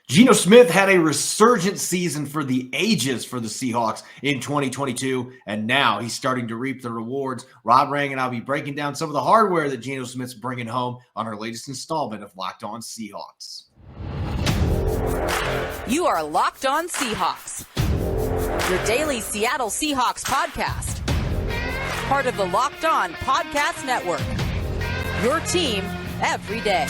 Geno Smith had a resurgent season for the ages for the Seahawks in 2022, and now he's starting to reap the rewards. Rob Rang and I'll be breaking down some of the hardware that Geno Smith's bringing home on our latest installment of Locked On Seahawks. You are Locked On Seahawks, your daily Seattle Seahawks podcast. Part of the Locked On Podcast Network, your team every day.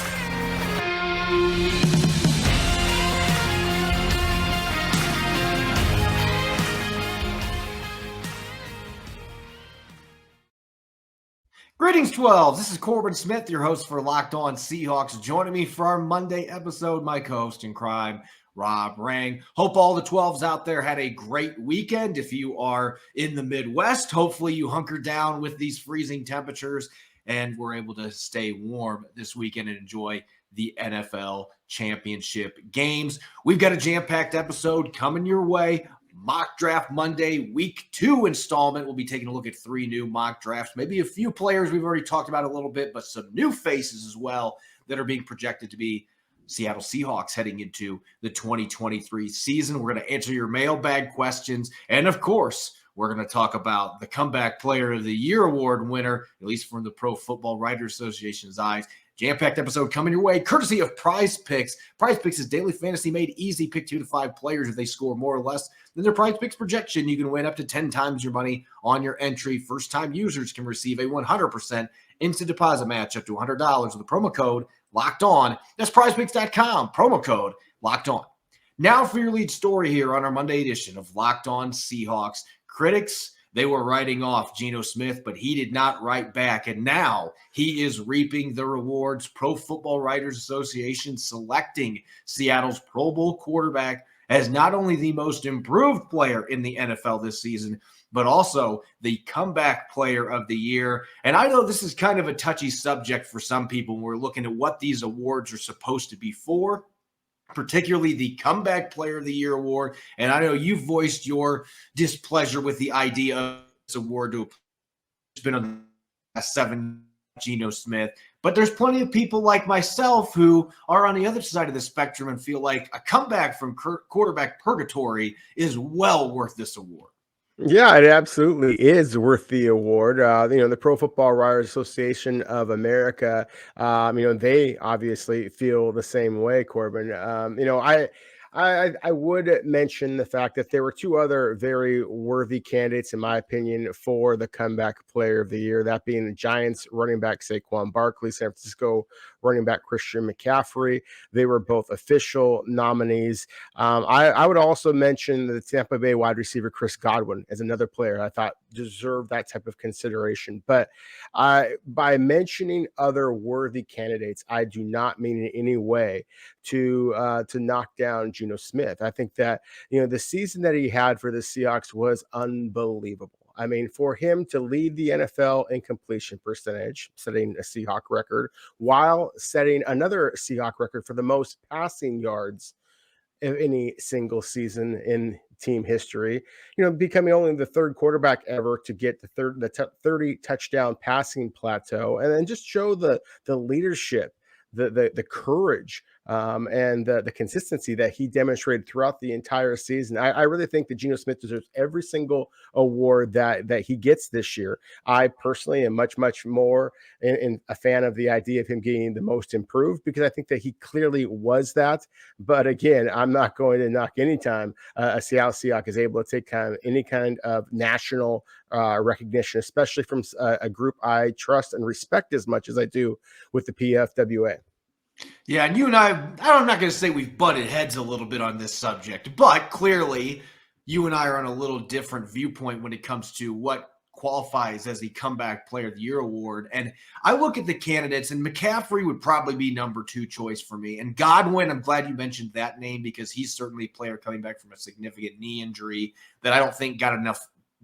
Greetings, 12s. This is Corbin Smith, your host for Locked On Seahawks. Joining me for our Monday episode, my co-host in crime, Rob Rang. Hope all the 12s out there had a great weekend. If you are in the Midwest, hopefully you hunkered down with these freezing temperatures and were able to stay warm this weekend and enjoy the NFL championship games. We've got a jam-packed episode coming your way. Mock Draft Monday, Week 2 installment. We'll be taking a look at 3 new mock drafts, maybe a few players we've already talked about a little bit, but some new faces as well that are being projected to be Seattle Seahawks heading into the 2023 season. We're going to answer your mailbag questions, and of course, we're going to talk about the Comeback Player of the Year award winner, at least from the Pro Football Writers Association's eyes. Jam-packed episode coming your way, courtesy of Prize Picks. Prize Picks is daily fantasy made easy. Pick 2 to 5 players. If they score more or less than their Prize Picks projection, you can win up to 10 times your money on your entry. First-time users can receive a 100% instant deposit match up to $100 with the promo code Locked On. That's prizepicks.com, promo code Locked On. Now for your lead story here on our Monday edition of Locked On Seahawks. Critics, they were writing off Geno Smith, but he did not write back, and now he is reaping the rewards. Pro Football Writers Association selecting Seattle's Pro Bowl quarterback as not only the most improved player in the NFL this season, but also the Comeback Player of the Year. And I know this is kind of a touchy subject for some people when we're looking at what these awards are supposed to be for, particularly the Comeback Player of the Year award. And I know you've voiced your displeasure with the idea of this award to it's been on the 7 Geno Smith. But there's plenty of people like myself who are on the other side of the spectrum and feel like a comeback from quarterback purgatory is well worth this award. Yeah, it absolutely is worth the award. The Pro Football Writers Association of America, they obviously feel the same way, Corbin. I would mention the fact that there were 2 other very worthy candidates, in my opinion, for the Comeback Player of the Year, that being the Giants running back Saquon Barkley, San Francisco running back Christian McCaffrey. They were both official nominees. I would also mention the Tampa Bay wide receiver Chris Godwin as another player I thought deserved that type of consideration. But by mentioning other worthy candidates, I do not mean in any way to knock down Geno Smith. I think that the season that he had for the Seahawks was unbelievable. I mean, for him to lead the NFL in completion percentage, setting a Seahawk record, while setting another Seahawk record for the most passing yards of any single season in team history, becoming only the 3rd quarterback ever to get the 30 touchdown passing plateau, and then just show the leadership, the courage, and the consistency that he demonstrated throughout the entire season. I really think that Geno Smith deserves every single award that he gets this year. I personally am much, much more in a fan of the idea of him getting the most improved, because I think that he clearly was that. But again, I'm not going to knock any time a Seattle Seahawk is able to take any kind of national recognition, especially from a group I trust and respect as much as I do with the PFWA. Yeah, and you and I'm not going to say we've butted heads a little bit on this subject, but clearly you and I are on a little different viewpoint when it comes to what qualifies as the Comeback Player of the Year award. And I look at the candidates, and McCaffrey would probably be number 2 choice for me. And Godwin, I'm glad you mentioned that name, because he's certainly a player coming back from a significant knee injury that I don't think got enough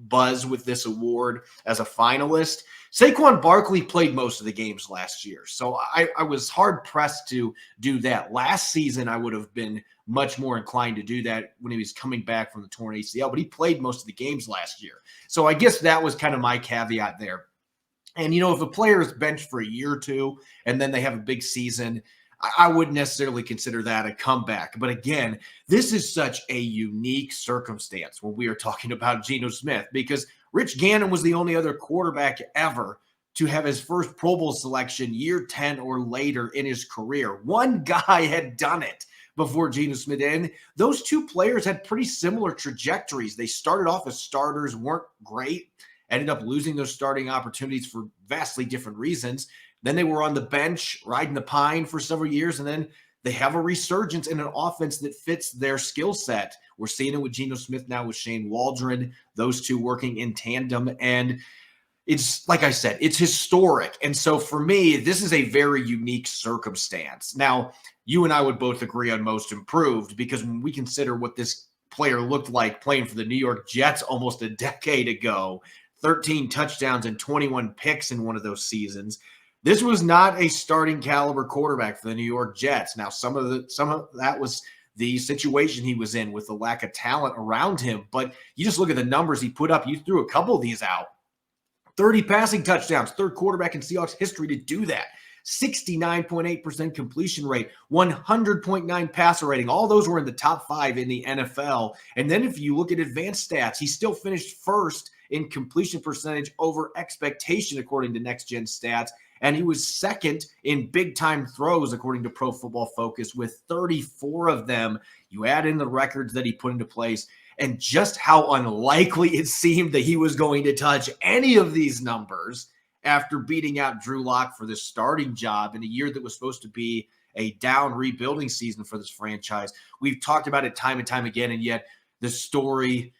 buzz with this award as a finalist. Saquon Barkley played most of the games last year, so I was hard-pressed to do that. Last season, I would have been much more inclined to do that when he was coming back from the torn ACL, but he played most of the games last year. So I guess that was kind of my caveat there. And, if a player is benched for a year or two and then they have a big season, I wouldn't necessarily consider that a comeback. But again, this is such a unique circumstance when we are talking about Geno Smith, because Rich Gannon was the only other quarterback ever to have his first Pro Bowl selection year 10 or later in his career. One guy had done it before Geno Smith. And those two players had pretty similar trajectories. They started off as starters, weren't great, ended up losing those starting opportunities for vastly different reasons. Then they were on the bench riding the pine for several years, and then they have a resurgence in an offense that fits their skill set. We're seeing it with Geno Smith now with Shane Waldron, those two working in tandem. And it's, like I said, it's historic. And so for me, this is a very unique circumstance. Now, you and I would both agree on most improved, because when we consider what this player looked like playing for the New York Jets almost a decade ago, 13 touchdowns and 21 picks in one of those seasons, this was not a starting caliber quarterback for the New York Jets. Now, some of that was the situation he was in with the lack of talent around him. But you just look at the numbers he put up. You threw a couple of these out. 30 passing touchdowns, third quarterback in Seahawks history to do that. 69.8% completion rate, 100.9 passer rating. All those were in the top 5 in the NFL. And then if you look at advanced stats, he still finished first in completion percentage over expectation, according to Next Gen Stats. And he was second in big-time throws, according to Pro Football Focus, with 34 of them. You add in the records that he put into place, and just how unlikely it seemed that he was going to touch any of these numbers after beating out Drew Lock for this starting job in a year that was supposed to be a down rebuilding season for this franchise. We've talked about it time and time again, and yet the story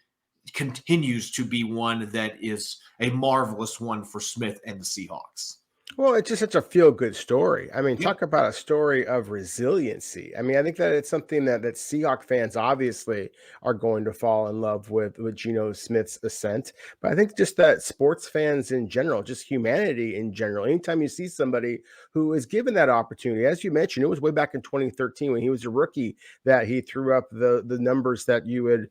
continues to be one that is a marvelous one for Smith and the Seahawks. Well, it's just such a feel-good story. I mean, talk about a story of resiliency. I mean, I think that it's something that Seahawk fans obviously are going to fall in love with Geno Smith's ascent. But I think just that sports fans in general, just humanity in general, anytime you see somebody who is given that opportunity, as you mentioned, it was way back in 2013 when he was a rookie that he threw up the numbers that you had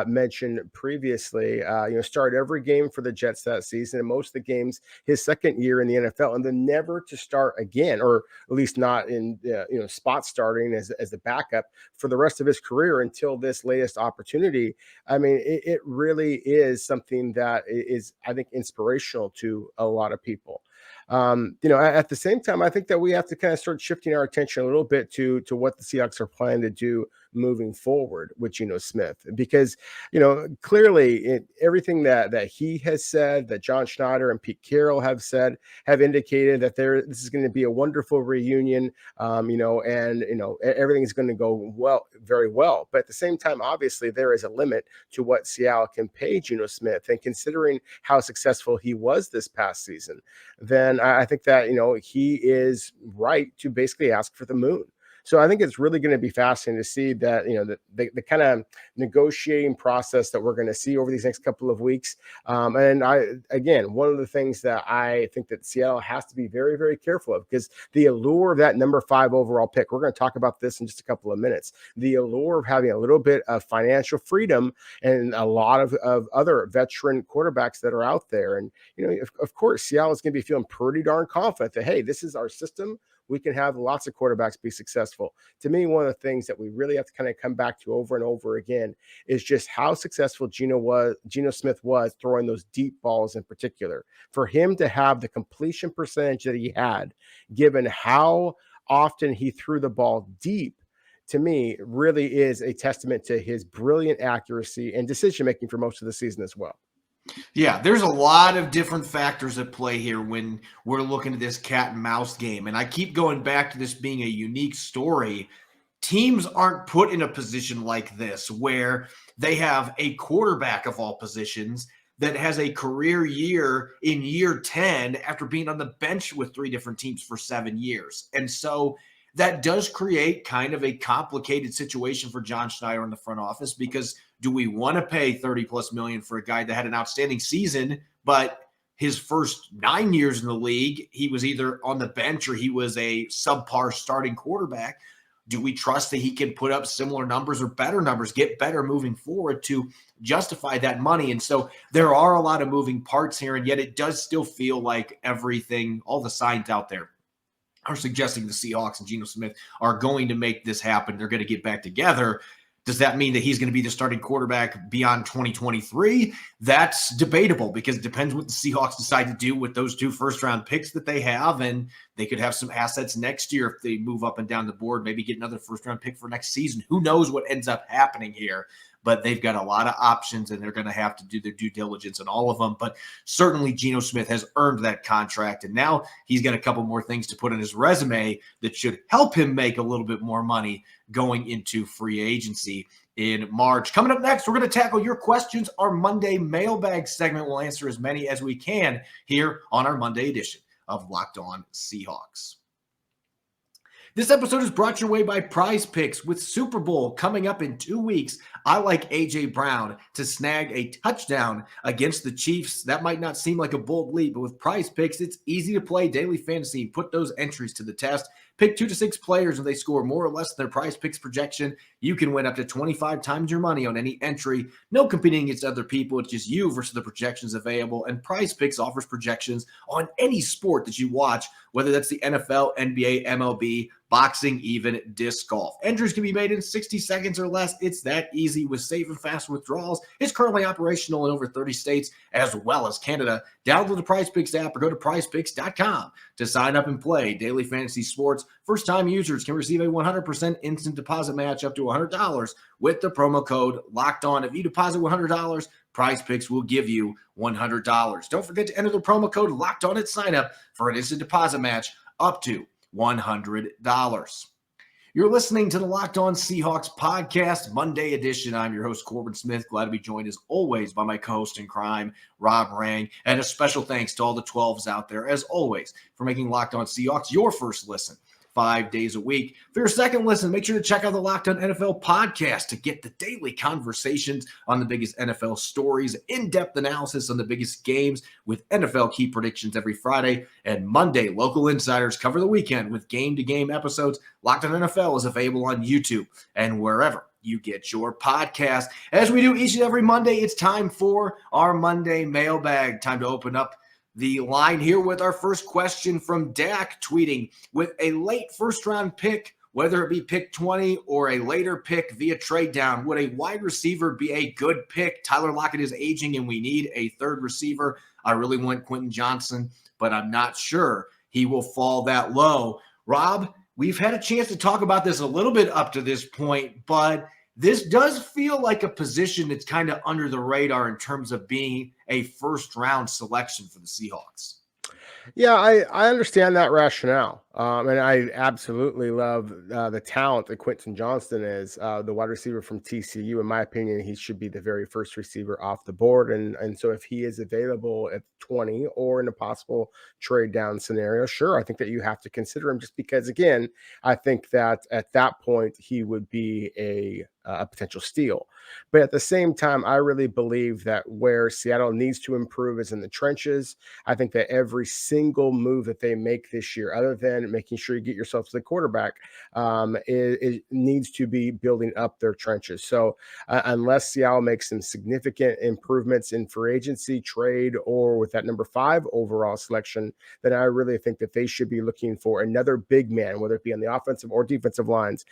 mentioned previously. Started every game for the Jets that season, and most of the games his second year in the NFL. And then never to start again, or at least not in spot starting as the backup for the rest of his career until this latest opportunity. I mean, it really is something that is, I think, inspirational to a lot of people. At the same time, I think that we have to kind of start shifting our attention a little bit to what the Seahawks are planning to do moving forward with Geno Smith, because, clearly everything that he has said, that John Schneider and Pete Carroll have said, have indicated that this is going to be a wonderful reunion, everything is going to go well, very well. But at the same time, obviously, there is a limit to what Seattle can pay Geno Smith. And considering how successful he was this past season, then I think that, he is right to basically ask for the moon. So I think it's really going to be fascinating to see that, the kind of negotiating process that we're going to see over these next couple of weeks. One of the things that I think that Seattle has to be very, very careful of, because the allure of that number 5 overall pick, we're going to talk about this in just a couple of minutes, the allure of having a little bit of financial freedom and a lot of other veteran quarterbacks that are out there. And, of course, Seattle is going to be feeling pretty darn confident that, hey, this is our system. We can have lots of quarterbacks be successful. To me, one of the things that we really have to kind of come back to over and over again is just how successful Geno Smith was throwing those deep balls in particular. For him to have the completion percentage that he had, given how often he threw the ball deep, to me, really is a testament to his brilliant accuracy and decision-making for most of the season as well. Yeah, there's a lot of different factors at play here when we're looking at this cat and mouse game. And I keep going back to this being a unique story. Teams aren't put in a position like this where they have a quarterback of all positions that has a career year in year 10 after being on the bench with 3 different teams for 7 years. And so that does create kind of a complicated situation for John Schneider in the front office, because do we want to pay $30+ million for a guy that had an outstanding season, but his first 9 years in the league, he was either on the bench or he was a subpar starting quarterback? Do we trust that he can put up similar numbers or better numbers, get better moving forward to justify that money? And so there are a lot of moving parts here, and yet it does still feel like everything, all the signs out there are suggesting the Seahawks and Geno Smith are going to make this happen. They're going to get back together. Does that mean that he's going to be the starting quarterback beyond 2023? That's debatable because it depends what the Seahawks decide to do with those 2 first-round picks that they have, and they could have some assets next year if they move up and down the board, maybe get another first-round pick for next season. Who knows what ends up happening here? But they've got a lot of options, and they're going to have to do their due diligence on all of them. But certainly Geno Smith has earned that contract, and now he's got a couple more things to put on his resume that should help him make a little bit more money going into free agency in March. Coming up next, we're going to tackle your questions. Our Monday mailbag segment will answer as many as we can here on our Monday edition of Locked On Seahawks. This episode is brought your way by Prize Picks. With Super Bowl coming up in 2 weeks, I like A.J. Brown to snag a touchdown against the Chiefs. That might not seem like a bold leap, but with Prize Picks, it's easy to play daily fantasy and put those entries to the test. Pick 2 to 6 players, and they score more or less than their Prize Picks projection. You can win up to 25 times your money on any entry. No competing against other people. It's just you versus the projections available. And Prize Picks offers projections on any sport that you watch, whether that's the NFL, NBA, MLB, boxing, even disc golf. Entries can be made in 60 seconds or less. It's that easy with safe and fast withdrawals. It's currently operational in over 30 states as well as Canada. Download the Prize Picks app or go to prizepicks.com to sign up and play daily fantasy sports. First-time users can receive a 100% instant deposit match up to $100 with the promo code Locked On. If you deposit $100, Prize Picks will give you $100. Don't forget to enter the promo code Locked On at sign up for an instant deposit match up to $100. You're listening to the Locked On Seahawks podcast, Monday edition. I'm your host, Corbin Smith. Glad to be joined, as always, by my co-host in crime, Rob Rang. And a special thanks to all the 12s out there, as always, for making Locked On Seahawks your first listen 5 days a week. For your second listen, make sure to check out the Locked On NFL podcast to get the daily conversations on the biggest NFL stories, in-depth analysis on the biggest games with NFL key predictions every Friday, and Monday, local insiders cover the weekend with game-to-game episodes. Locked On NFL is available on YouTube and wherever you get your podcast. As we do each and every Monday, it's time for our Monday mailbag. Time to open up the line here with our first question from Dak, tweeting, with a late first-round pick, whether it be pick 20 or a later pick via trade down, would a wide receiver be a good pick? Tyler Lockett is aging, and we need a third receiver. I really want Quentin Johnson, but I'm not sure he will fall that low. Rob, we've had a chance to talk about this a little bit up to this point, but this does feel like a position that's kind of under the radar in terms of being a first-round selection for the Seahawks. Yeah, I understand that rationale. And I absolutely love the talent that Quentin Johnston is, the wide receiver from TCU. In my opinion, he should be the very first receiver off the board. And so if he is available at 20 or in a possible trade down scenario, sure, I think that you have to consider him, just because, again, I think that at that point he would be a potential steal. But at the same time, I really believe that where Seattle needs to improve is in the trenches. I think that every single move that they make this year, other than making sure you get yourself to the quarterback, it needs to be building up their trenches. So unless Seattle makes some significant improvements in free agency, trade, or with that number 5 overall selection, then I really think that they should be looking for another big man, whether it be on the offensive or defensive lines,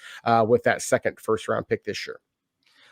with that second first-round pick this year.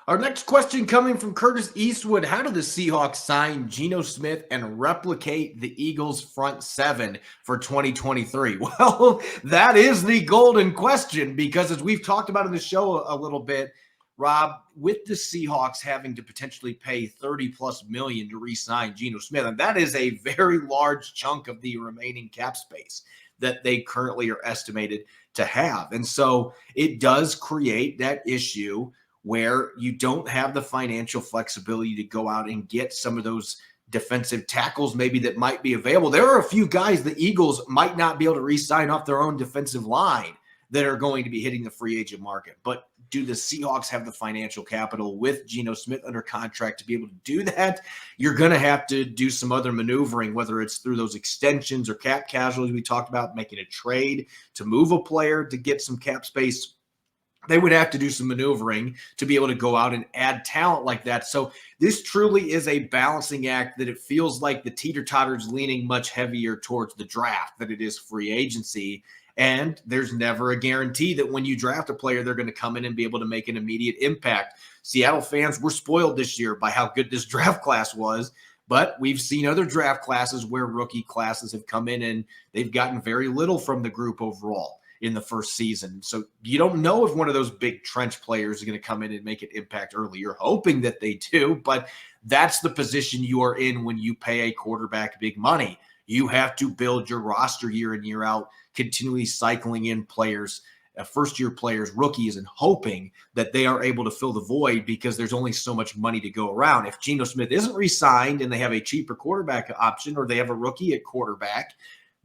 Our next question coming from Curtis Eastwood. How do the Seahawks sign Geno Smith and replicate the Eagles' front seven for 2023? Well, that is the golden question, because as we've talked about in the show a little bit, Rob, with the Seahawks having to potentially pay $30+ million to re-sign Geno Smith, and that is a very large chunk of the remaining cap space that they currently are estimated to have. And so it does create that issue where you don't have the financial flexibility to go out and get some of those defensive tackles maybe that might be available. There are a few guys the Eagles might not be able to re-sign off their own defensive line that are going to be hitting the free agent market. But do the Seahawks have the financial capital with Geno Smith under contract to be able to do that? You're going to have to do some other maneuvering, whether it's through those extensions or cap casualties we talked about, making a trade to move a player to get some cap space. They would have to do some maneuvering to be able to go out and add talent like that. So this truly is a balancing act that it feels like the teeter-totter's leaning much heavier towards the draft than it is free agency. And there's never a guarantee that when you draft a player, they're going to come in and be able to make an immediate impact. Seattle fans were spoiled this year by how good this draft class was. But we've seen other draft classes where rookie classes have come in and they've gotten very little from the group overall in the first season. So you don't know if one of those big trench players is going to come in and make an impact early. You're hoping that they do, but that's the position you are in when you pay a quarterback big money. You have to build your roster year in, year out, continually cycling in players, first-year players, rookies, and hoping that they are able to fill the void because there's only so much money to go around. If Geno Smith isn't re-signed and they have a cheaper quarterback option or they have a rookie at quarterback,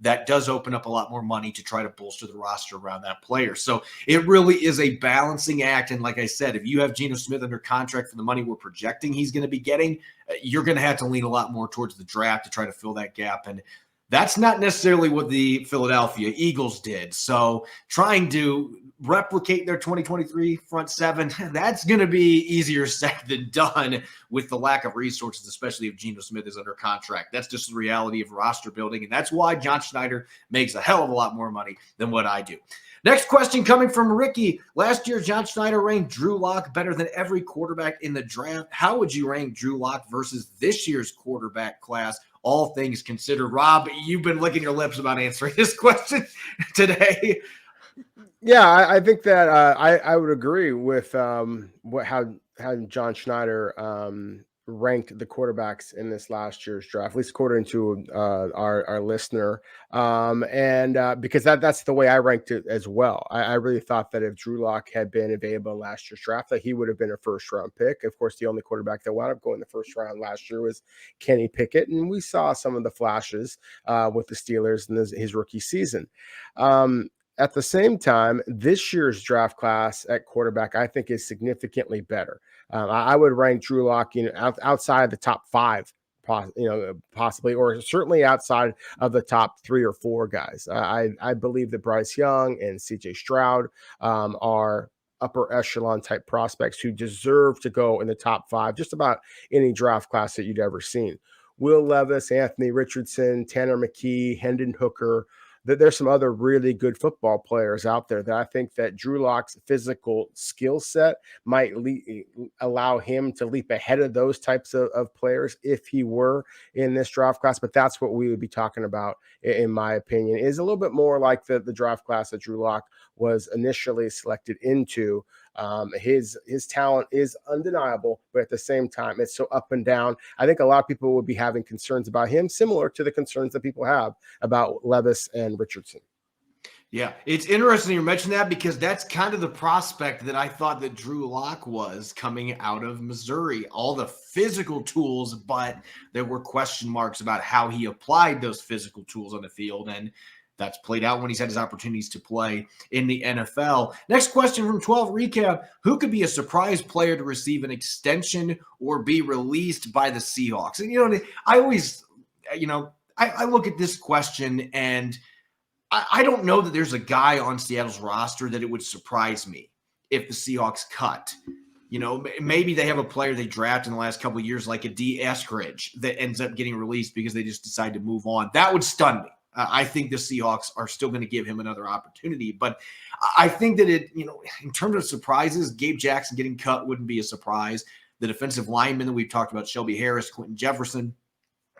that does open up a lot more money to try to bolster the roster around that player. So it really is a balancing act. And like I said, if you have Geno Smith under contract for the money we're projecting he's going to be getting, you're going to have to lean a lot more towards the draft to try to fill that gap. And that's not necessarily what the Philadelphia Eagles did. So trying to replicate their 2023 front seven, that's going to be easier said than done with the lack of resources, especially if Geno Smith is under contract. That's just the reality of roster building, and that's why John Schneider makes a hell of a lot more money than what I do. Next question coming from Ricky. Last year, John Schneider ranked Drew Lock better than every quarterback in the draft. How would you rank Drew Lock versus this year's quarterback class, all things considered? Rob, you've been licking your lips about answering this question today. Yeah, I think that I would agree with how John Schneider ranked the quarterbacks in this last year's draft, at least according to our listener, and because that's the way I ranked it as well. I really thought that if Drew Lock had been available in last year's draft, that he would have been a first-round pick. Of course, the only quarterback that wound up going the first round last year was Kenny Pickett, and we saw some of the flashes with the Steelers in his rookie season. At the same time, this year's draft class at quarterback, I think, is significantly better. I would rank Drew Lock, outside the top 5, possibly, or certainly outside of the top 3 or 4 guys. I believe that Bryce Young and C.J. Stroud are upper echelon type prospects who deserve to go in the top 5, just about any draft class that you'd ever seen. Will Levis, Anthony Richardson, Tanner McKee, Hendon Hooker. There's some other really good football players out there that I think that Drew Lock's physical skill set might allow him to leap ahead of those types of players if he were in this draft class. But that's what we would be talking about, in my opinion, is a little bit more like the draft class that Drew Lock was initially selected into. His talent is undeniable, but at the same time, it's so up and down. I think a lot of people would be having concerns about him, similar to the concerns that people have about Levis and Richardson. Yeah, it's interesting you mentioned that because that's kind of the prospect that I thought that Drew Lock was coming out of Missouri. All the physical tools, but there were question marks about how he applied those physical tools on the field, and that's played out when he's had his opportunities to play in the NFL. Next question from 12 Recap. Who could be a surprise player to receive an extension or be released by the Seahawks? And, I always, I look at this question and I don't know that there's a guy on Seattle's roster that it would surprise me if the Seahawks cut. Maybe they have a player they drafted in the last couple of years like a D. Eskridge that ends up getting released because they just decide to move on. That would stun me. I think the Seahawks are still going to give him another opportunity. But I think that in terms of surprises, Gabe Jackson getting cut wouldn't be a surprise. The defensive linemen that we've talked about, Shelby Harris, Quentin Jefferson,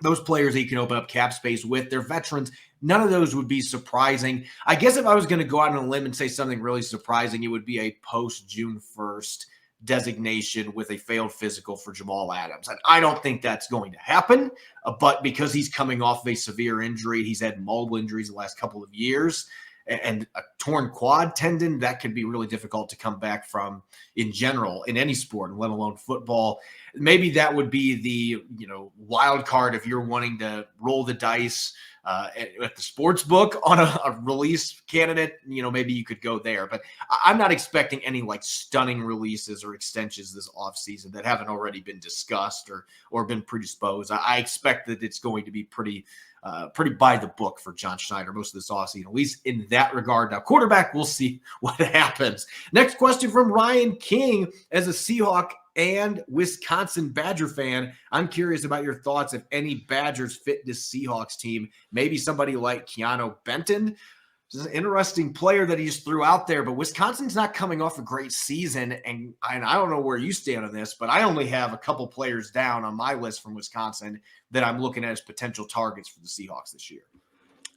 those players that you can open up cap space with, they're veterans. None of those would be surprising. I guess if I was going to go out on a limb and say something really surprising, it would be a post-June 1st designation with a failed physical for Jamal Adams. And I don't think that's going to happen, but because he's coming off of a severe injury, he's had multiple injuries the last couple of years, and a torn quad tendon, that could be really difficult to come back from in general in any sport, let alone football. Maybe that would be the wild card if you're wanting to roll the dice at the sports book on a release candidate. Maybe you could go there, but I'm not expecting any stunning releases or extensions this offseason that haven't already been discussed or been predisposed. I expect that it's going to be pretty by the book for John Schneider most of this offseason, at least in that regard. Now, quarterback, we'll see what happens. Next question from Ryan King. As a Seahawk and Wisconsin Badger fan, I'm curious about your thoughts if any Badgers fit this Seahawks team. Maybe somebody like Keanu Benton. This is an interesting player that he just threw out there, but Wisconsin's not coming off a great season. And I don't know where you stand on this, but I only have a couple players down on my list from Wisconsin that I'm looking at as potential targets for the Seahawks this year.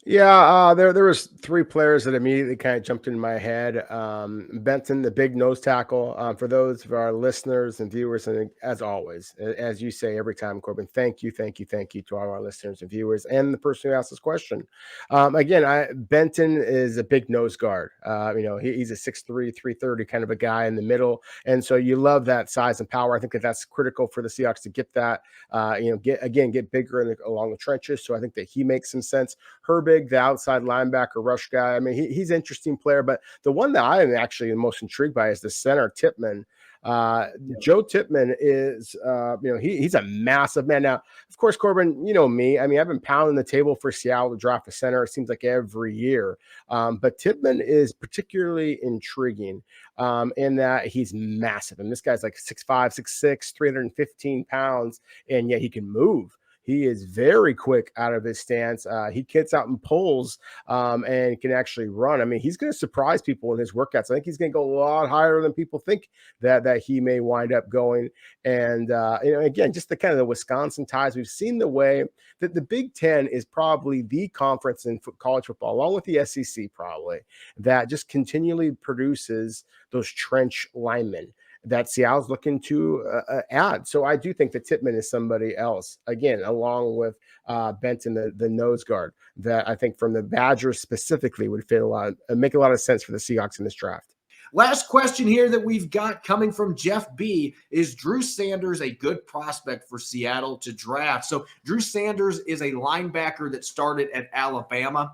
Yeah, there was three players that immediately kind of jumped in my head. Benton, the big nose tackle. For those of our listeners and viewers, and as always, as you say every time, Corbin, thank you to all our listeners and viewers, and the person who asked this question. Benton is a big nose guard. He's a 6'3", 330 kind of a guy in the middle, and so you love that size and power. I think that's critical for the Seahawks to get that. Get bigger along the trenches. So I think that he makes some sense. Herbig, the outside linebacker rush guy. I mean, he's an interesting player, but the one that I am actually the most intrigued by is the center, Tippmann. Joe Tippmann is, he's a massive man. Now, of course, Corbin, you know me. I mean, I've been pounding the table for Seattle to draft a center. It seems like every year. But Tippmann is particularly intriguing in that he's massive. And this guy's like 6'5", 6'6", 315 pounds, and yet he can move. He is very quick out of his stance. He gets out and pulls and can actually run. I mean, he's going to surprise people in his workouts. I think he's going to go a lot higher than people think that he may wind up going. And, again, just the kind of the Wisconsin ties. We've seen the way that the Big Ten is probably the conference in college football, along with the SEC probably, that just continually produces those trench linemen that Seattle's looking to add. So I do think that Tippmann is somebody else, again, along with Benton, the nose guard, that I think from the Badgers specifically would make a lot of sense for the Seahawks in this draft. Last question here that we've got coming from Jeff B. Is Drew Sanders a good prospect for Seattle to draft? So Drew Sanders is a linebacker that started at Alabama,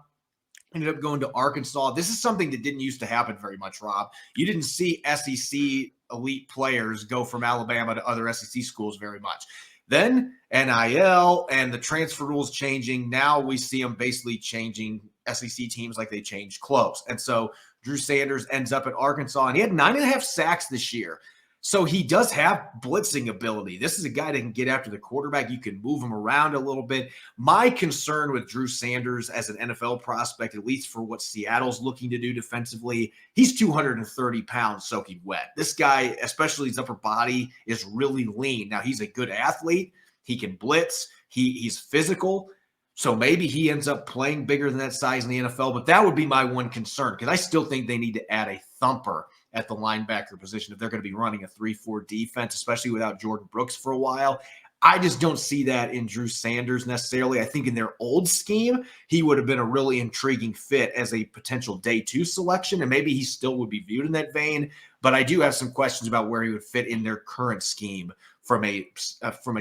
ended up going to Arkansas. This is something that didn't used to happen very much, Rob. You didn't see SEC elite players go from Alabama to other SEC schools very much. Then NIL and the transfer rules changing. Now we see them basically changing SEC teams like they change clothes. And so Drew Sanders ends up at Arkansas, and he had 9.5 sacks this year. So he does have blitzing ability. This is a guy that can get after the quarterback. You can move him around a little bit. My concern with Drew Sanders as an NFL prospect, at least for what Seattle's looking to do defensively, he's 230 pounds soaking wet. This guy, especially his upper body, is really lean. Now, he's a good athlete. He can blitz. He's physical. So maybe he ends up playing bigger than that size in the NFL, but that would be my one concern because I still think they need to add a thumper at the linebacker position if they're going to be running a 3-4 defense, especially without Jordan Brooks for a while. I just don't see that in Drew Sanders necessarily. I think in their old scheme, he would have been a really intriguing fit as a potential day 2 selection, and maybe he still would be viewed in that vein. But I do have some questions about where he would fit in their current scheme from a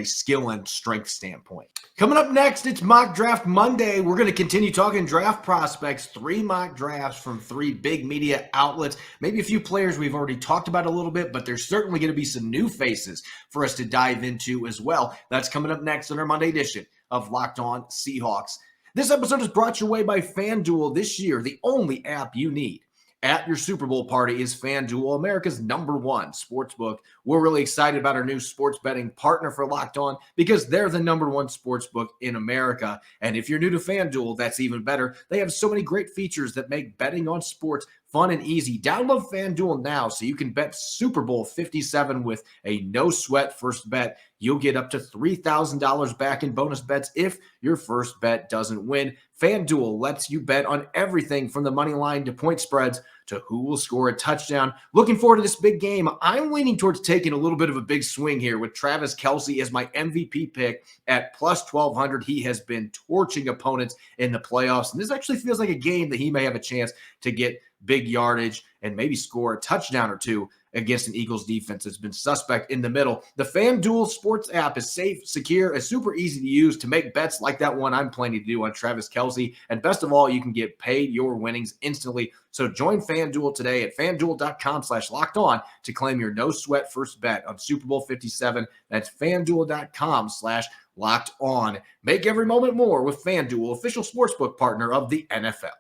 skill and strength standpoint. Coming up next, it's Mock Draft Monday. We're going to continue talking draft prospects, 3 mock drafts from 3 big media outlets, maybe a few players we've already talked about a little bit, but there's certainly going to be some new faces for us to dive into as well. That's coming up next on our Monday edition of Locked On Seahawks. This episode is brought your way by FanDuel. This year, the only app you need at your Super Bowl party is FanDuel, America's #1 sportsbook. We're really excited about our new sports betting partner for Locked On because they're the #1 sportsbook in America. And if you're new to FanDuel, that's even better. They have so many great features that make betting on sports fun and easy. Download FanDuel now so you can bet Super Bowl 57 with a no-sweat first bet. You'll get up to $3,000 back in bonus bets if your first bet doesn't win. FanDuel lets you bet on everything from the money line to point spreads to who will score a touchdown. Looking forward to this big game. I'm leaning towards taking a little bit of a big swing here with Travis Kelce as my MVP pick at plus 1,200. He has been torching opponents in the playoffs, and this actually feels like a game that he may have a chance to get big yardage and maybe score a touchdown or two against an Eagles defense that's been suspect in the middle. The FanDuel Sports app is safe, secure, and super easy to use to make bets like that one I'm planning to do on Travis Kelce. And best of all, you can get paid your winnings instantly. So join FanDuel today at FanDuel.com/lockedon to claim your no-sweat first bet on Super Bowl 57. That's FanDuel.com/lockedon. Make every moment more with FanDuel, official sportsbook partner of the NFL.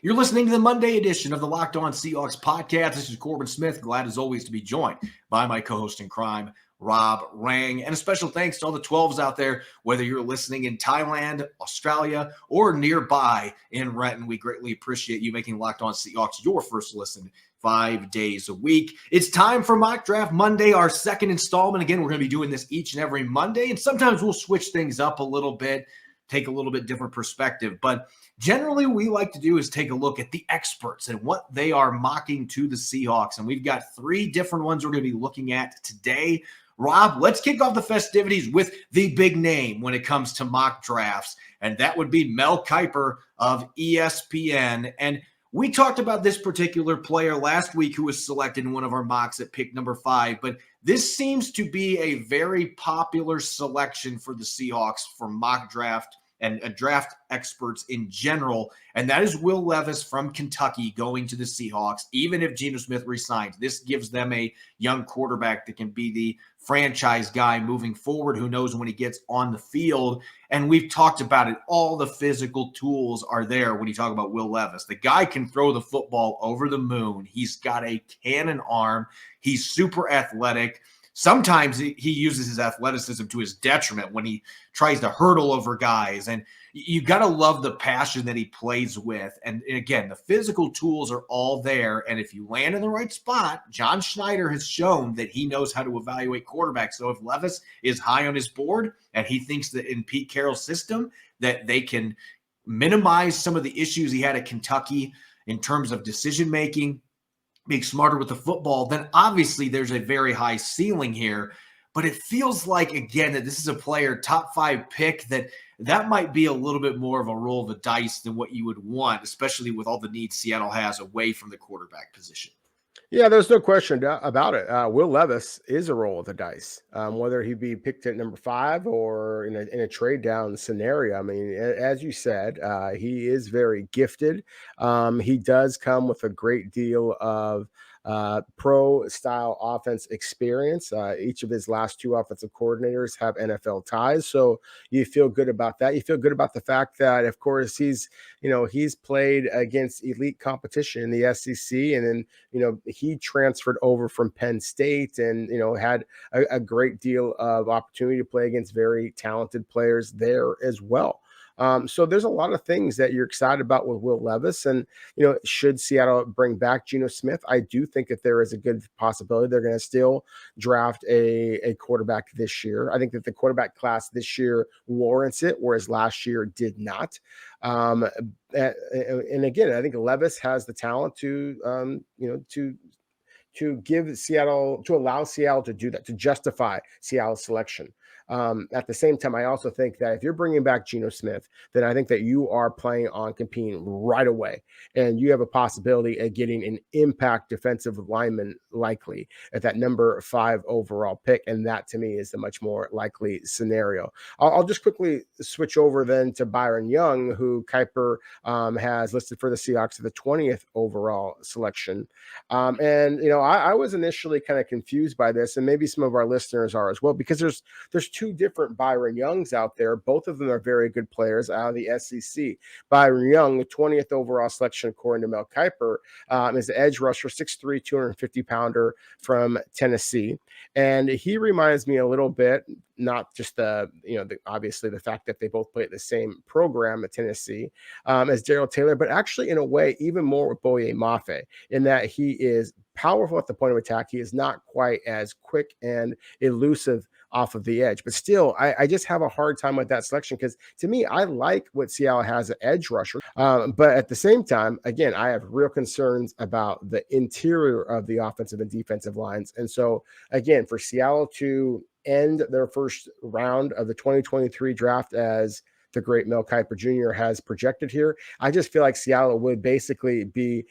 You're listening to the Monday edition of the Locked On Seahawks podcast. This is Corbin Smith. Glad as always to be joined by my co-host in crime, Rob Rang. And a special thanks to all the 12s out there, whether you're listening in Thailand, Australia, or nearby in Renton. We greatly appreciate you making Locked On Seahawks your first listen 5 days a week. It's time for Mock Draft Monday, our second installment. Again, we're going to be doing this each and every Monday, and sometimes we'll switch things up a little bit, take a little bit different perspective. But generally, what we like to do is take a look at the experts and what they are mocking to the Seahawks. And we've got 3 different ones we're going to be looking at today. Rob, let's kick off the festivities with the big name when it comes to mock drafts, and that would be Mel Kiper of ESPN. And we talked about this particular player last week who was selected in one of our mocks at pick number 5, but this seems to be a very popular selection for the Seahawks for mock draft and draft experts in general, and that is Will Levis from Kentucky going to the Seahawks. Even if Geno Smith resigns, this gives them a young quarterback that can be the franchise guy moving forward, who knows when he gets on the field. And we've talked about it. All the physical tools are there when you talk about Will Levis. The guy can throw the football over the moon. He's got a cannon arm. He's super athletic. Sometimes he uses his athleticism to his detriment when he tries to hurdle over guys. And you got to love the passion that he plays with. And again, the physical tools are all there. And if you land in the right spot, John Schneider has shown that he knows how to evaluate quarterbacks. So if Levis is high on his board and he thinks that in Pete Carroll's system that they can minimize some of the issues he had at Kentucky in terms of decision-making, being smarter with the football, then obviously there's a very high ceiling here. But it feels like, again, that this is a player, top 5 pick, that might be a little bit more of a roll of the dice than what you would want, especially with all the needs Seattle has away from the quarterback position. Yeah, there's no question about it. Will Levis is a roll of the dice, whether he be picked at number 5 or in a trade down scenario. I mean, as you said, he is very gifted. He does come with a great deal of pro style offense experience. Each of his last 2 offensive coordinators have NFL ties. So you feel good about that. You feel good about the fact that, of course, he's played against elite competition in the SEC. And then, he transferred over from Penn State and, had a great deal of opportunity to play against very talented players there as well. So there's a lot of things that you're excited about with Will Levis. And, should Seattle bring back Geno Smith, I do think that there is a good possibility they're going to still draft a quarterback this year. I think that the quarterback class this year warrants it, whereas last year did not. And again, I think Levis has the talent to allow Seattle to do that, to justify Seattle's selection. At the same time, I also think that if you're bringing back Geno Smith, then I think that you are playing on competing right away. And you have a possibility of getting an impact defensive lineman likely at that number 5 overall pick. And that to me is the much more likely scenario. I'll just quickly switch over then to Byron Young, who Kiper has listed for the Seahawks at the 20th overall selection. I was initially kind of confused by this, and maybe some of our listeners are as well, because there's 2 different Byron Youngs out there. Both of them are very good players out of the SEC. Byron Young, the 20th overall selection, according to Mel Kiper, is the edge rusher, 6'3", 250-pounder from Tennessee. And he reminds me a little bit, not just obviously the fact that they both play at the same program at Tennessee as Daryl Taylor, but actually in a way even more with Boye Mafe, in that he is powerful at the point of attack. He is not quite as quick and elusive off of the edge, but still, I just have a hard time with that selection, because to me, I like what Seattle has at edge rusher. But at the same time, again, I have real concerns about the interior of the offensive and defensive lines. And so again, for Seattle to end their first round of the 2023 draft as the great Mel Kiper Jr. has projected here, I just feel like Seattle would basically be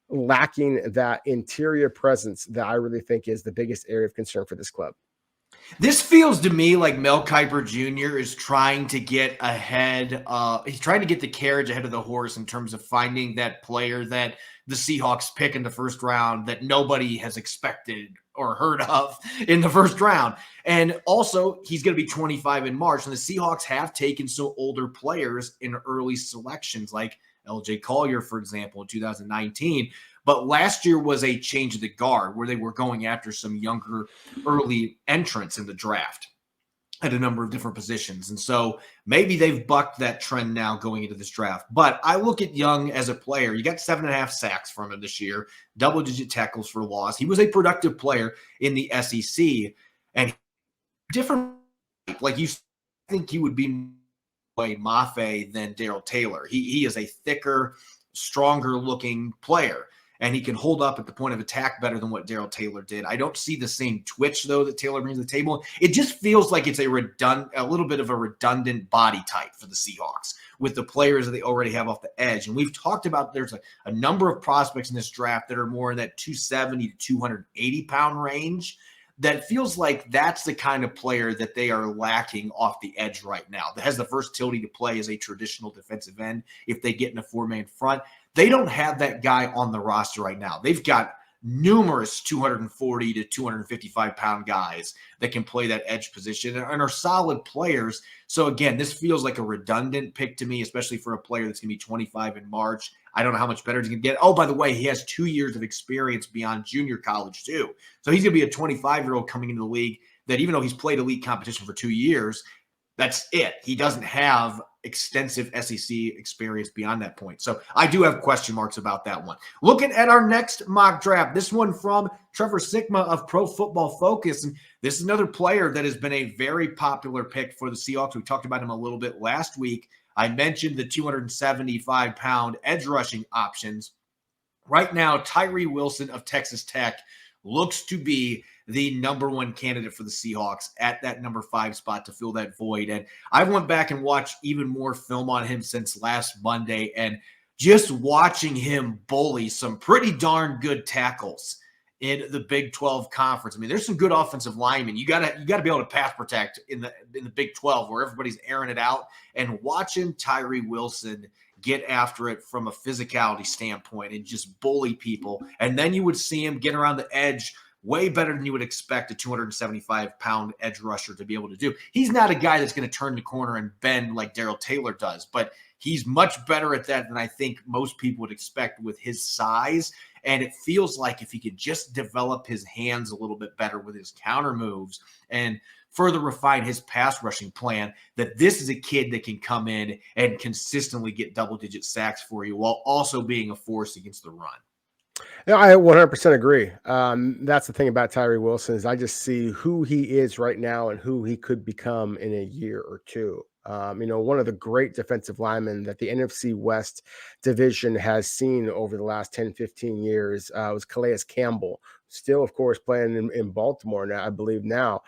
lacking that interior presence that I really think is the biggest area of concern for this club. This feels to me like Mel Kiper Jr. is trying to get ahead. He's trying to get the carriage ahead of the horse in terms of finding that player that the Seahawks pick in the first round that nobody has expected or heard of in the first round. And also, he's going to be 25 in March. And the Seahawks have taken some older players in early selections, like LJ Collier, for example, in 2019. But last year was a change of the guard where they were going after some younger early entrants in the draft at a number of different positions. And so maybe they've bucked that trend now going into this draft. But I look at Young as a player. You got 7.5 sacks from him this year, double-digit tackles for loss. He was a productive player in the SEC, and different, like you think he would be Mafe than Darrell Taylor. He is a thicker, stronger looking player, and he can hold up at the point of attack better than what Darrell Taylor did. I don't see the same twitch, though, that Taylor brings to the table. It just feels like it's a little bit of a redundant body type for the Seahawks with the players that they already have off the edge. And we've talked about there's a number of prospects in this draft that are more in that 270 to 280-pound range. That feels like that's the kind of player that they are lacking off the edge right now, that has the versatility to play as a traditional defensive end if they get in a four-man front. They don't have that guy on the roster right now. They've got numerous 240 to 255-pound guys that can play that edge position and are solid players. So, again, this feels like a redundant pick to me, especially for a player that's going to be 25 in March. I don't know how much better he's going to get. Oh, by the way, he has 2 years of experience beyond junior college, too. So he's going to be a 25-year-old coming into the league that, even though he's played elite competition for 2 years, that's it. He doesn't have extensive SEC experience beyond that point. So I do have question marks about that one. Looking at our next mock draft, this one from Trevor Sikkema of Pro Football Focus. And this is another player that has been a very popular pick for the Seahawks. We talked about him a little bit last week. I mentioned the 275-pound edge rushing options. Right now, Tyree Wilson of Texas Tech looks to be the number one candidate for the Seahawks at that number 5 spot to fill that void. And I went back and watched even more film on him since last Monday, and just watching him bully some pretty darn good tackles in the Big 12 conference. I mean, there's some good offensive linemen. You gotta be able to pass protect in the Big 12 where everybody's airing it out, and watching Tyree Wilson get after it from a physicality standpoint and just bully people. And then you would see him get around the edge way better than you would expect a 275-pound edge rusher to be able to do. He's not a guy that's going to turn the corner and bend like Darrell Taylor does, but he's much better at that than I think most people would expect with his size. And it feels like if he could just develop his hands a little bit better with his counter moves and further refine his pass rushing plan, that this is a kid that can come in and consistently get double-digit sacks for you while also being a force against the run. No, I 100% agree. That's the thing about Tyree Wilson is I just see who he is right now and who he could become in a year or two. One of the great defensive linemen that the NFC West division has seen over the last 10, 15 years was Calais Campbell, still, of course, playing in Baltimore now, I believe now.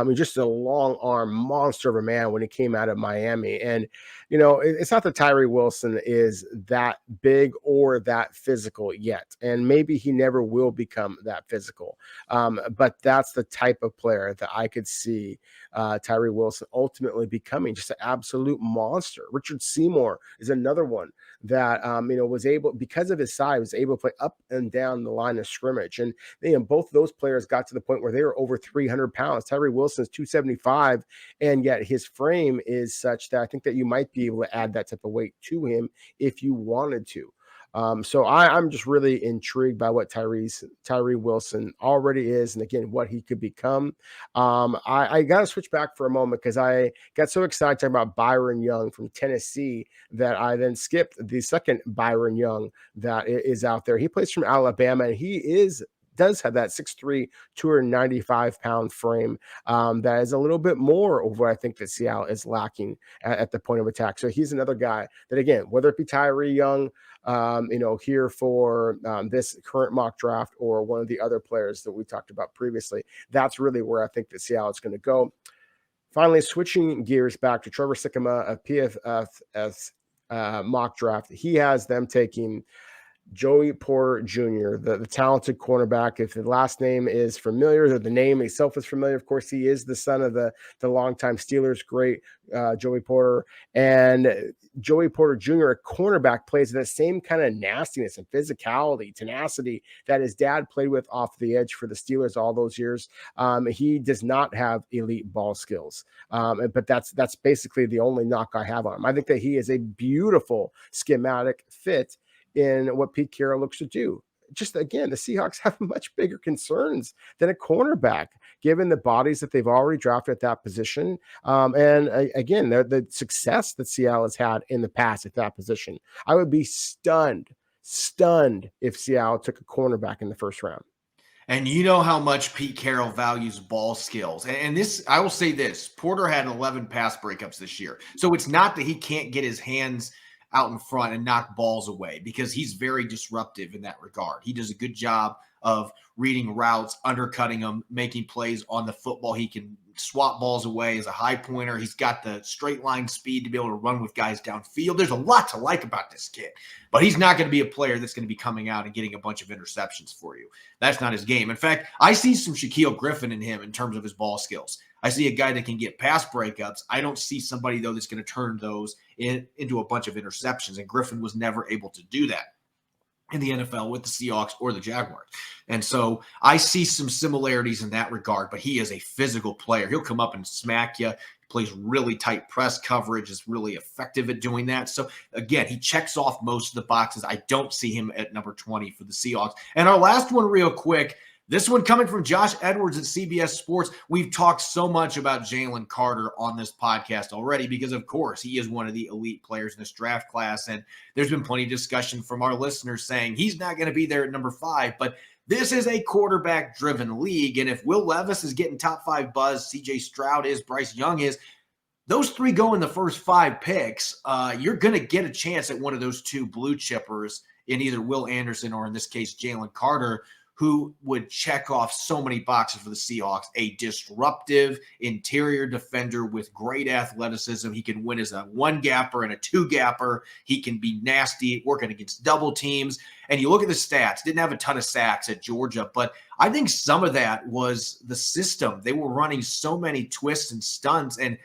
He's just a long arm monster of a man when he came out of Miami. And, it's not that Tyree Wilson is that big or that physical yet. And maybe he never will become that physical. But that's the type of player that I could see Tyree Wilson ultimately becoming, just an absolute monster. Richard Seymour is another one that, was able, because of his size, was able to play up and down the line of scrimmage. And both those players got to the point where they were over 300 pounds. Tyree Wilson's 275, and yet his frame is such that I think that you might be able to add that type of weight to him if you wanted to. So I'm just really intrigued by what Tyree Wilson already is, and again, what he could become. I got to switch back for a moment because I got so excited talking about Byron Young from Tennessee that I then skipped the second Byron Young that is out there. He plays from Alabama, and he does have that 6'3", 295-pound frame that is a little bit more of what I think that Seattle is lacking at the point of attack. So he's another guy that, again, whether it be Tyree Young, here for this current mock draft or one of the other players that we talked about previously, that's really where I think that Seattle is going to go. Finally, switching gears back to Trevor Sikkema of PFF's mock draft, he has them taking Joey Porter Jr., the talented cornerback. If the last name is familiar, the name itself is familiar. Of course, he is the son of the longtime Steelers great Joey Porter. And Joey Porter Jr., a cornerback, plays that same kind of nastiness and physicality, tenacity that his dad played with off the edge for the Steelers all those years. He does not have elite ball skills, but that's basically the only knock I have on him. I think that he is a beautiful schematic fit in what Pete Carroll looks to do. just again, the Seahawks have much bigger concerns than a cornerback, given the bodies that they've already drafted at that position. Again, the success that Seattle has had in the past at that position. I would be stunned if Seattle took a cornerback in the first round. And you know how much Pete Carroll values ball skills. And this, I will say this, Porter had 11 pass breakups this year. So it's not that he can't get his hands out in front and knock balls away, because he's very disruptive in that regard. He does a good job of reading routes, undercutting them, making plays on the football. He can swap balls away as a high pointer. He's got the straight line speed to be able to run with guys downfield. There's a lot to like about this kid, but he's not going to be a player that's going to be coming out and getting a bunch of interceptions for you. That's not his game. In fact, I see some Shaquille Griffin in him in terms of his ball skills. I see a guy that can get pass breakups. I don't see somebody, though, that's going to turn those into a bunch of interceptions, and Griffin was never able to do that in the NFL with the Seahawks or the Jaguars. And so I see some similarities in that regard, but he is a physical player. He'll come up and smack you. He plays really tight press coverage, is really effective at doing that. So again, he checks off most of the boxes. I don't see him at number 20 for the Seahawks. And our last one real quick, this one coming from Josh Edwards at CBS Sports. We've talked so much about Jalen Carter on this podcast already because, of course, he is one of the elite players in this draft class. And there's been plenty of discussion from our listeners saying he's not going to be there at number 5. But this is a quarterback-driven league. And if Will Levis is getting top 5 buzz, CJ Stroud is, Bryce Young is, those 3 go in the first 5 picks, you're going to get a chance at one of those 2 blue chippers in either Will Anderson or, in this case, Jalen Carter, who would check off so many boxes for the Seahawks. A disruptive interior defender with great athleticism. He can win as a 1-gapper and a 2-gapper. He can be nasty working against double teams. And you look at the stats, didn't have a ton of sacks at Georgia, but I think some of that was the system. They were running so many twists and stunts, and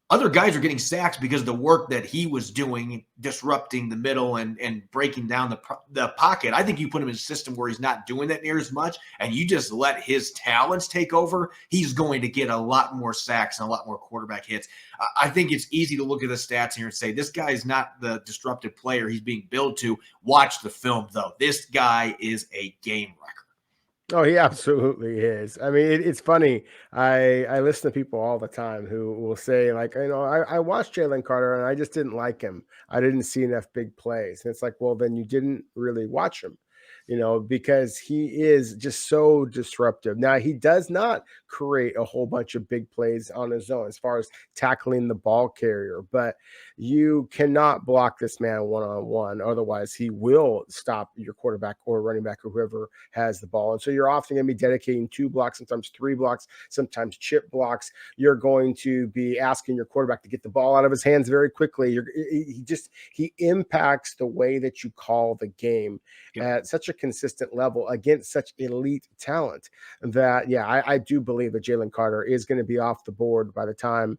other guys are getting sacks because of the work that he was doing, disrupting the middle and breaking down the pocket. I think you put him in a system where he's not doing that near as much, and you just let his talents take over, he's going to get a lot more sacks and a lot more quarterback hits. I think it's easy to look at the stats here and say, this guy is not the disruptive player he's being billed to. Watch the film, though. This guy is a game wrecker. Oh, he absolutely is. I mean, it's funny. I listen to people all the time who will say, like, I watched Jalen Carter and I just didn't like him. I didn't see enough big plays. And it's like, well, then you didn't really watch him, because he is just so disruptive. Now, he does not create a whole bunch of big plays on his own as far as tackling the ball carrier, but you cannot block this man one-on-one. Otherwise, he will stop your quarterback or running back or whoever has the ball. And so you're often going to be dedicating 2 blocks, sometimes 3 blocks, sometimes chip blocks. You're going to be asking your quarterback to get the ball out of his hands very quickly. He impacts the way that you call the game at such a consistent level against such elite talent that, I do believe that Jalen Carter is going to be off the board by the time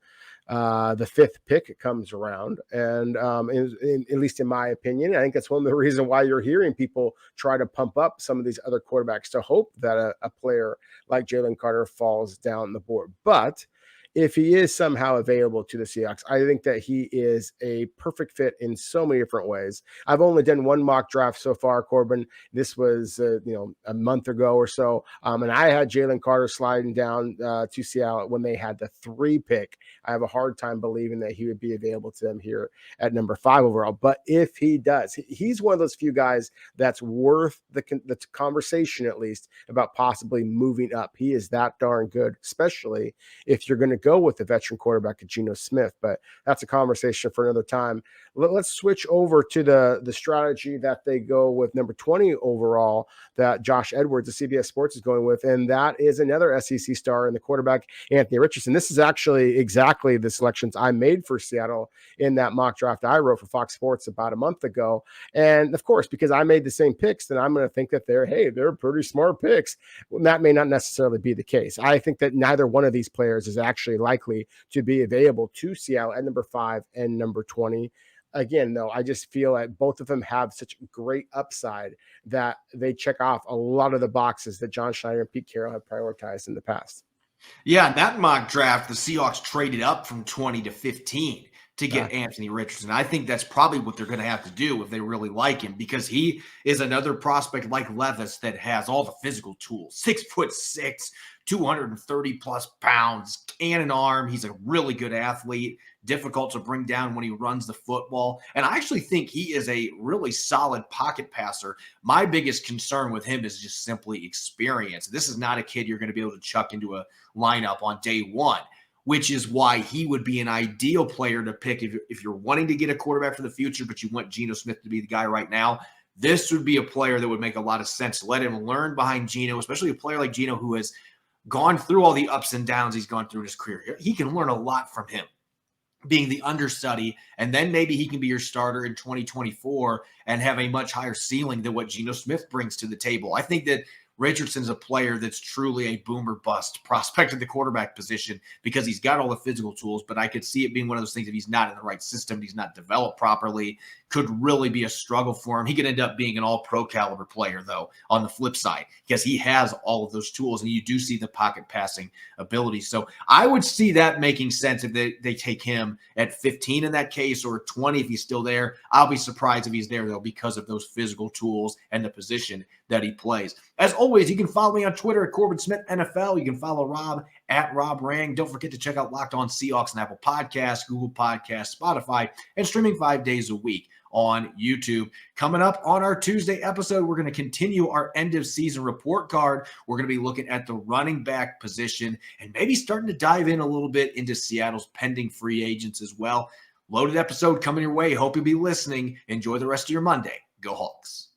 the 5th pick comes around. And at least in my opinion, I think that's one of the reasons why you're hearing people try to pump up some of these other quarterbacks to hope that a player like Jalen Carter falls down the board. But if he is somehow available to the Seahawks, I think that he is a perfect fit in so many different ways. I've only done 1 mock draft so far, Corbin. This was, a month ago or so. And I had Jalen Carter sliding down to Seattle when they had the 3 pick. I have a hard time believing that he would be available to them here at number 5 overall. But if he does, he's one of those few guys that's worth the conversation, at least, about possibly moving up. He is that darn good, especially if you're going to go with the veteran quarterback, Geno Smith. But that's a conversation for another time. Let's switch over to the strategy that they go with number 20 overall that Josh Edwards of CBS Sports is going with, and that is another SEC star in the quarterback, Anthony Richardson. This is actually exactly the selections I made for Seattle in that mock draft I wrote for Fox Sports about a month ago. And of course, because I made the same picks, then I'm going to think that they're pretty smart picks. Well, that may not necessarily be the case. I think that neither one of these players is actually likely to be available to Seattle at number 5 and number 20. Again, though, I just feel like both of them have such great upside that they check off a lot of the boxes that John Schneider and Pete Carroll have prioritized in the past. Yeah, in that mock draft, the Seahawks traded up from 20 to 15. to get Anthony Richardson. I think that's probably what they're going to have to do if they really like him, because he is another prospect like Levis that has all the physical tools. 6'6", 230 plus pounds, cannon arm. He's a really good athlete, difficult to bring down when he runs the football. And I actually think he is a really solid pocket passer. My biggest concern with him is just simply experience. This is not a kid you're going to be able to chuck into a lineup on day one, which is why he would be an ideal player to pick if you're wanting to get a quarterback for the future, but you want Geno Smith to be the guy right now. This would be a player that would make a lot of sense. Let him learn behind Geno, especially a player like Geno who has gone through all the ups and downs he's gone through in his career. He can learn a lot from him, being the understudy, and then maybe he can be your starter in 2024 and have a much higher ceiling than what Geno Smith brings to the table. I think that Richardson's a player that's truly a boomer bust prospect at the quarterback position because he's got all the physical tools, but I could see it being one of those things, if he's not in the right system, he's not developed properly, could really be a struggle for him. He could end up being an all-pro caliber player, though, on the flip side, because he has all of those tools, and you do see the pocket passing ability. So I would see that making sense if they take him at 15 in that case, or 20 if he's still there. I'll be surprised if he's there, though, because of those physical tools and the position that he plays. As always, you can follow me on Twitter at Corbin Smith NFL. You can follow Rob at Rob Rang. Don't forget to check out Locked On Seahawks on Apple Podcasts, Google Podcasts, Spotify, and streaming 5 days a week on YouTube. Coming up on our Tuesday episode, we're going to continue our end of season report card. We're going to be looking at the running back position and maybe starting to dive in a little bit into Seattle's pending free agents as well. Loaded episode coming your way. Hope you'll be listening. Enjoy the rest of your Monday. Go Hawks.